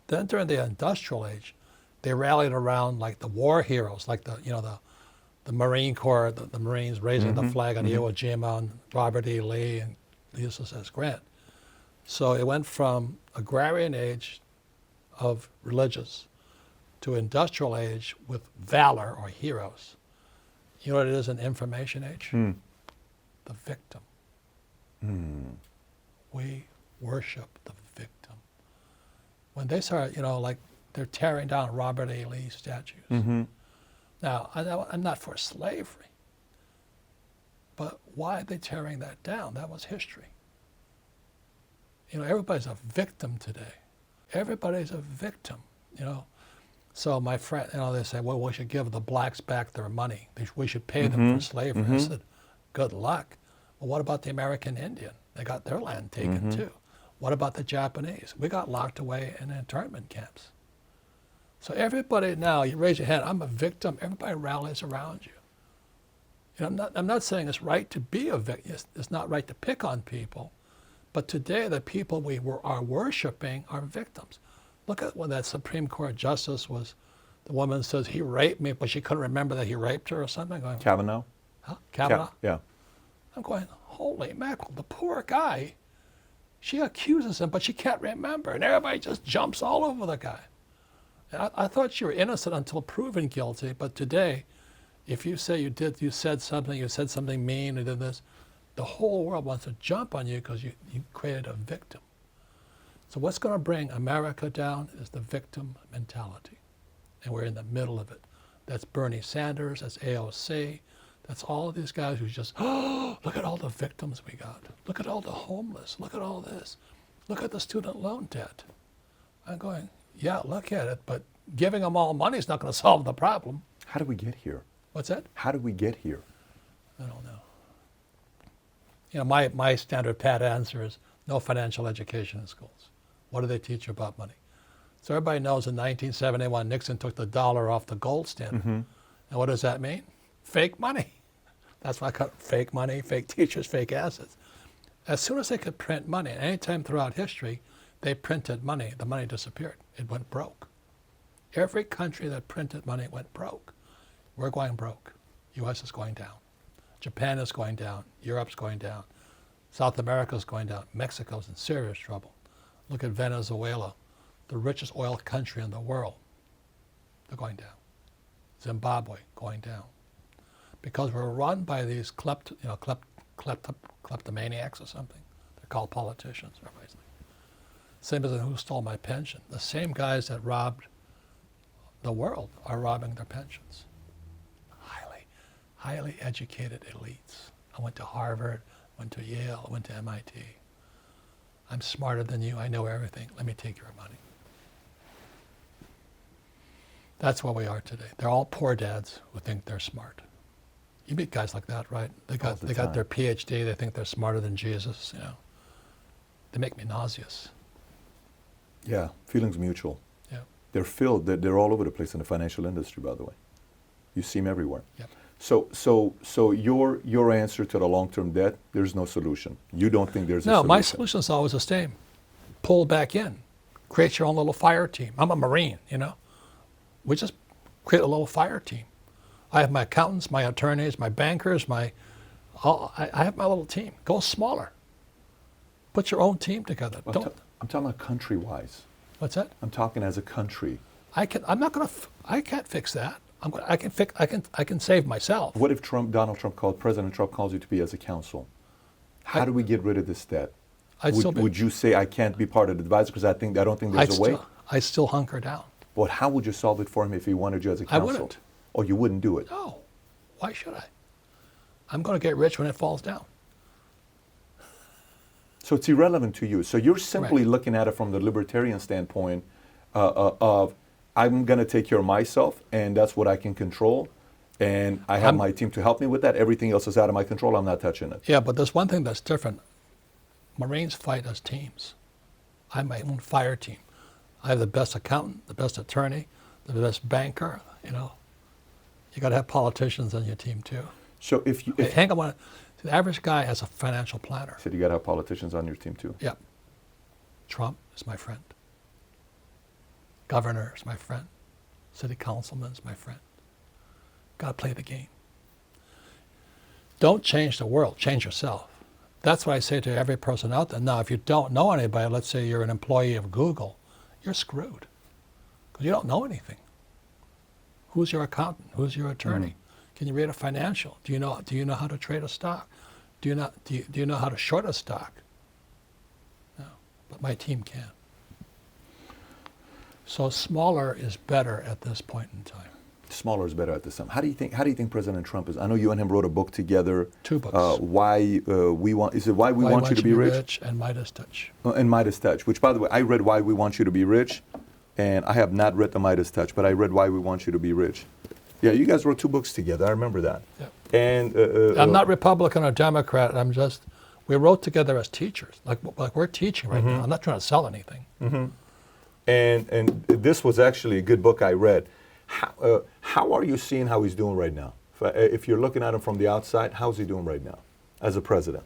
Then during the industrial age, they rallied around like the war heroes, like the Marine Corps, the Marines raising the flag on Iwo Jima and Robert E. Lee and Ulysses S. Grant. So it went from agrarian age of religious to industrial age with valor or heroes. You know what it is in information age? The victim. We worship the victim. When they start, like they're tearing down Robert A. Lee statues. Mm-hmm. Now, I'm not for slavery, but why are they tearing that down? That was history. Everybody's a victim today. Everybody's a victim, So my friend, they say, well, we should give the blacks back their money. We should pay them for slavery. I said, good luck. Well, what about the American Indian? They got their land taken too. What about the Japanese? We got locked away in internment camps. So everybody now, you raise your hand, I'm a victim, everybody rallies around you. I'm not saying it's right to be a victim. It's not right to pick on people. But today, the people we are worshiping are victims. Look at when that Supreme Court justice was, the woman says, he raped me, but she couldn't remember that he raped her or something. I'm going, Kavanaugh? Huh? Kavanaugh? Yeah. I'm going, holy mackerel, the poor guy. She accuses him, but she can't remember. And everybody just jumps all over the guy. And I thought you were innocent until proven guilty, but today, if you say you said something mean, and did this, the whole world wants to jump on you because you created a victim. So what's going to bring America down is the victim mentality. And we're in the middle of it. That's Bernie Sanders, that's AOC, that's all of these guys who just, look at all the victims we got. Look at all the homeless. Look at all this. Look at the student loan debt. I'm going, yeah, look at it, but giving them all money is not going to solve the problem. How did we get here? What's that? How did we get here? I don't know. My standard pat answer is no financial education in schools. What do they teach you about money? So everybody knows in 1971, Nixon took the dollar off the gold standard. And what does that mean? Fake money. That's why I call it fake money, fake teachers, fake assets. As soon as they could print money, any time throughout history, they printed money, the money disappeared. It went broke. Every country that printed money went broke. We're going broke. U.S. is going down. Japan is going down. Europe's going down. South America is going down. Mexico's in serious trouble. Look at Venezuela, the richest oil country in the world. They're going down. Zimbabwe going down. Because we're run by these kleptomaniacs or something. They're called politicians. Everybody's like, same as who stole my pension. The same guys that robbed the world are robbing their pensions. Highly educated elites. I went to Harvard, went to Yale, went to MIT. I'm smarter than you, I know everything. Let me take your money. That's where we are today. They're all poor dads who think they're smart. You meet guys like that, right? They got their PhD, they think they're smarter than Jesus, you know. They make me nauseous. Yeah, feelings mutual. Yeah. They're all over the place in the financial industry, by the way. You see them everywhere. Yep. So your answer to the long-term debt, there's no solution. You don't think there's a solution? No, my solution is always the same. Pull back in. Create your own little fire team. I'm a Marine, you know. We just create a little fire team. I have my accountants, my attorneys, my bankers, I have my little team. Go smaller. Put your own team together. I'm talking about country-wise. What's that? I'm talking as a country. I can't fix that. I can save myself. What if President Trump calls you to be as a counsel? How do we get rid of this debt? Would you say I can't be part of the advisor because I don't think there's a way? I still hunker down. But how would you solve it for him if he wanted you as a counsel? I wouldn't. Or you wouldn't do it? No. Why should I? I'm going to get rich when it falls down. So it's irrelevant to you. So you're simply looking at it from the libertarian standpoint of I'm going to take care of myself, and that's what I can control, and I have my team to help me with that. Everything else is out of my control. I'm not touching it. Yeah, but there's one thing that's different. Marines fight as teams. I have my own fire team. I have the best accountant, the best attorney, the best banker, you know. You got to have politicians on your team, too. So hang on, the average guy has a financial planner. So you got to have politicians on your team, too? Yeah. Trump is my friend. Governor is my friend. City councilman is my friend. Got to play the game. Don't change the world, change yourself. That's what I say to every person out there. Now, if you don't know anybody, let's say you're an employee of Google, you're screwed because you don't know anything. Who's your accountant? Who's your attorney? Can you read a financial? Do you know how to trade a stock? Do you know how to short a stock? No, but my team can. So smaller is better at this point in time. Smaller is better at this time. How do you think President Trump is? I know you and him wrote a book together. 2 books. Why we want you to be rich? And Midas Touch. And Midas Touch, which, by the way, I read Why We Want You to Be Rich, and I have not read the Midas Touch, but I read Why We Want You to Be Rich. Yeah, you guys wrote 2 books together. I remember that. Yeah. And I'm not Republican or Democrat. We wrote together as teachers, like we're teaching right now. I'm not trying to sell anything. And this was actually a good book I read. How are you seeing how he's doing right now? If you're looking at him from the outside, how's he doing right now as a president?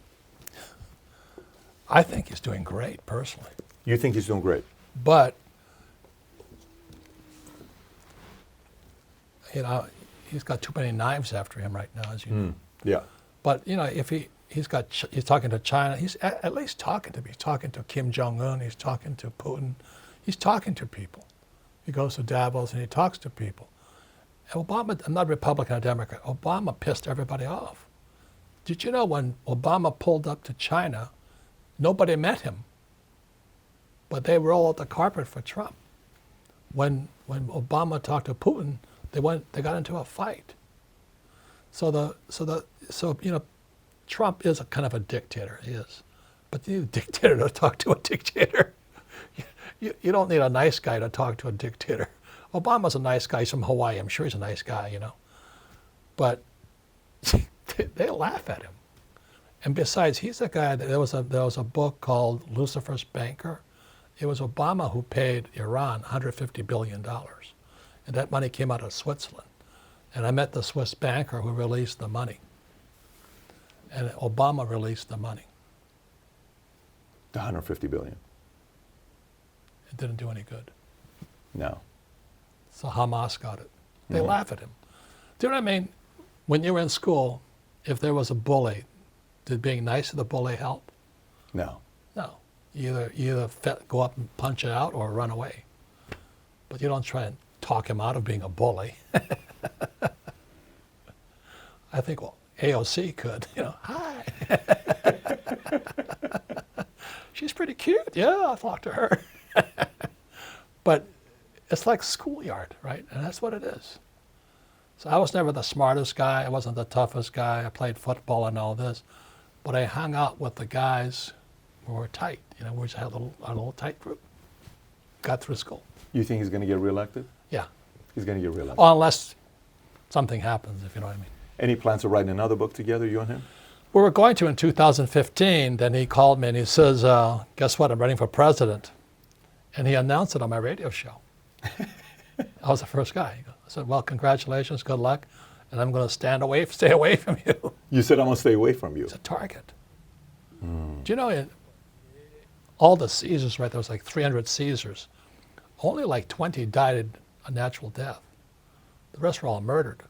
I think he's doing great, personally. You think he's doing great? But, you know, he's got too many knives after him right now, as you know. Yeah. But, you know, if he's talking to China, he's at least talking to me. He's talking to Kim Jong-un, he's talking to Putin. He's talking to people. He goes to Davos and he talks to people. And Obama, I'm not Republican or Democrat, Obama pissed everybody off. Did you know when Obama pulled up to China, nobody met him, but they rolled out the carpet for Trump. When Obama talked to Putin, they got into a fight. So you know, Trump is a kind of a dictator, he is. But you need a dictator to talk to a dictator. You don't need a nice guy to talk to a dictator. Obama's a nice guy. He's from Hawaii. I'm sure he's a nice guy, you know. But they laugh at him. And besides, he's a guy, there was a book called Lucifer's Banker, It was Obama who paid Iran $150 billion. And that money came out of Switzerland. And I met the Swiss banker who released the money. And Obama released the money. The 150 billion. It didn't do any good. No. So Hamas got it. They laugh at him. Do you know what I mean? When you were in school, if there was a bully, did being nice to the bully help? No. No. You either go up and punch it out or run away. But you don't try and talk him out of being a bully. I think, well, AOC could, hi. She's pretty cute. Yeah, I'll talk to her. But it's like schoolyard, right? And that's what it is. So I was never the smartest guy. I wasn't the toughest guy. I played football and all this. But I hung out with the guys who were tight. We just had a little tight group. Got through school. You think he's going to get reelected? Yeah. He's going to get reelected. Well, unless something happens, if you know what I mean. Any plans of writing another book together, you and him? We were going to in 2015. Then he called me and he says, guess what? I'm running for president. And he announced it on my radio show. I was the first guy. I said, well, congratulations, good luck. And I'm going to stay away from you. You said I'm going to stay away from you. It's a target. Do you know, in all the Caesars, right, there was like 300 Caesars. Only like 20 died a natural death. The rest were all murdered.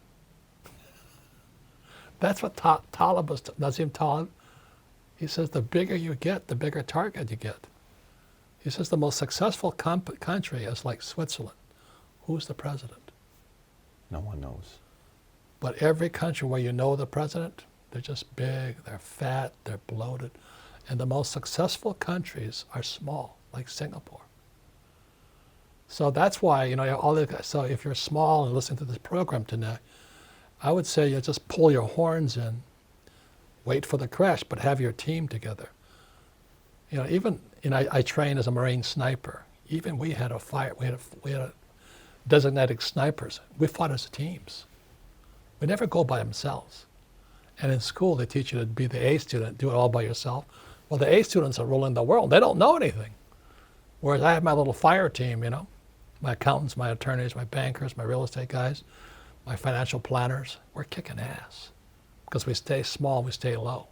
That's what Taleb was, Nassim Taleb. He says the bigger you get, the bigger target you get. He says the most successful country is like Switzerland. Who's the president? No one knows. But every country where you know the president, they're just big, they're fat, they're bloated. And the most successful countries are small, like Singapore. So that's why, all the guys, so if you're small and listening to this program tonight, I would say you just pull your horns in, wait for the crash, but have your team together. I trained as a Marine sniper. Even we had we had designated snipers. We fought as teams. We never go by themselves. And in school, they teach you to be the A student, do it all by yourself. Well, the A students are ruling the world. They don't know anything. Whereas I have my little fire team, my accountants, my attorneys, my bankers, my real estate guys, my financial planners. We're kicking ass because we stay small, we stay low.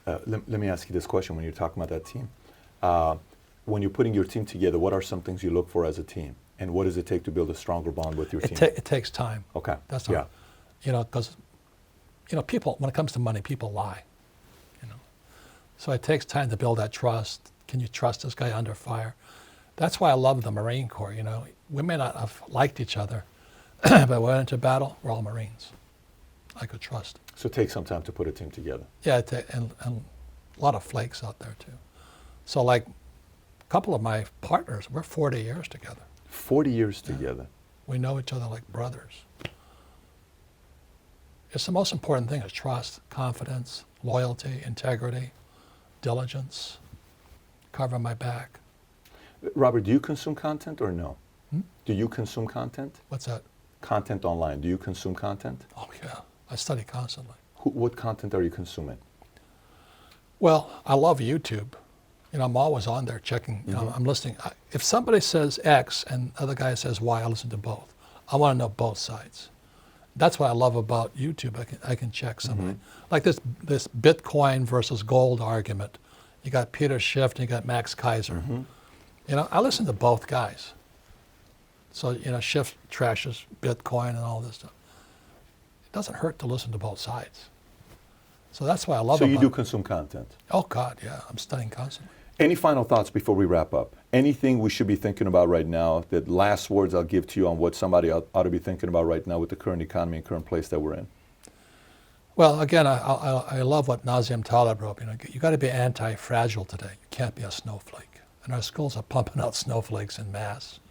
Let me ask you this question when you're talking about that team. When you're putting your team together, what are some things you look for as a team? And what does it take to build a stronger bond with your team? It takes time. Okay. That's all. Yeah. Because, people, when it comes to money, people lie. So it takes time to build that trust. Can you trust this guy under fire? That's why I love the Marine Corps. We may not have liked each other, but when we went into battle, we're all Marines. I could trust. So it takes some time to put a team together. Yeah, and a lot of flakes out there too. So like a couple of my partners, we're 40 years together. 40 years together. We know each other like brothers. It's the most important thing is trust, confidence, loyalty, integrity, diligence, cover my back. Robert, do you consume content or no? Do you consume content? What's that? Content online. Do you consume content? Oh yeah, I study constantly. What content are you consuming? Well, I love YouTube. I'm always on there checking, I'm listening. If somebody says X and the other guy says Y, I listen to both. I want to know both sides. That's what I love about YouTube. I can check somebody. Like this Bitcoin versus gold argument. You got Peter Schiff and you got Max Kaiser. I listen to both guys. So, Schiff trashes Bitcoin and all this stuff. It doesn't hurt to listen to both sides. So that's why I love it. So you do consume content? Oh, God, yeah. I'm studying constantly. Any final thoughts before we wrap up? Anything we should be thinking about right now? The last words I'll give to you on what somebody ought to be thinking about right now with the current economy and current place that we're in? Well, again, I love what Nassim Taleb wrote. You got to be anti-fragile today. You can't be a snowflake. And our schools are pumping out snowflakes in mass.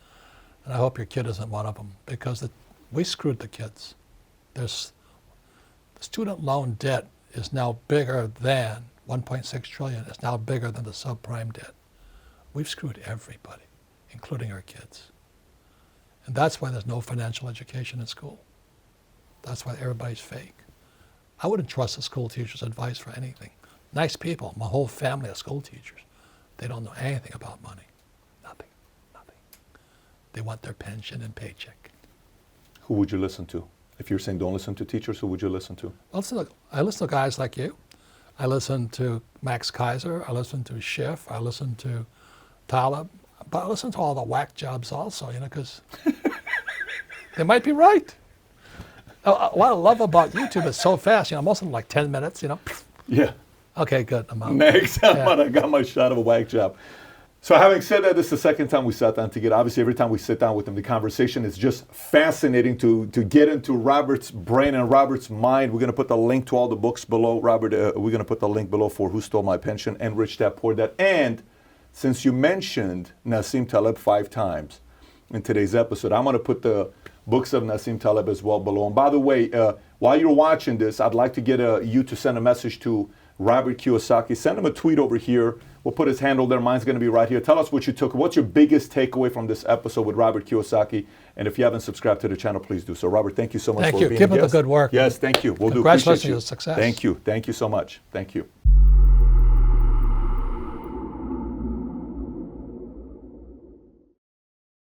And I hope your kid isn't one of them because we screwed the kids. The student loan debt is now bigger than 1.6 trillion. It's now bigger than the subprime debt. We've screwed everybody, including our kids. And that's why there's no financial education in school. That's why everybody's fake. I wouldn't trust a school teacher's advice for anything. Nice people, my whole family of school teachers. They don't know anything about money. Nothing. They want their pension and paycheck. Who would you listen to? If you're saying don't listen to teachers, who would you listen to? I listen to guys like you. I listen to Max Kaiser. I listen to Schiff. I listen to Taleb. But I listen to all the whack jobs also, because they might be right. What I love about YouTube is so fast. Most of them like 10 minutes, Yeah. Okay, good. I'm out. Next, I got my shot of a whack job. So having said that, this is the second time we sat down together. Obviously, every time we sit down with him, the conversation is just fascinating to get into Robert's brain and Robert's mind. We're going to put the link to all the books below. Robert, we're going to put the link below for Who Stole My Pension and Rich Dad Poor Dad. And since you mentioned Nassim Taleb 5 times in today's episode, I'm going to put the books of Nassim Taleb as well below. And by the way, while you're watching this, I'd like to get you to send a message to Robert Kiyosaki. Send him a tweet over here. We'll put his handle there. Mine's going to be right here. Tell us what you took. What's your biggest takeaway from this episode with Robert Kiyosaki? And if you haven't subscribed to the channel, please do so. Robert, thank you so much for being a guest. Keep up the good work. Yes, thank you. We'll do. Congratulations on your success. Thank you. Thank you so much. Thank you.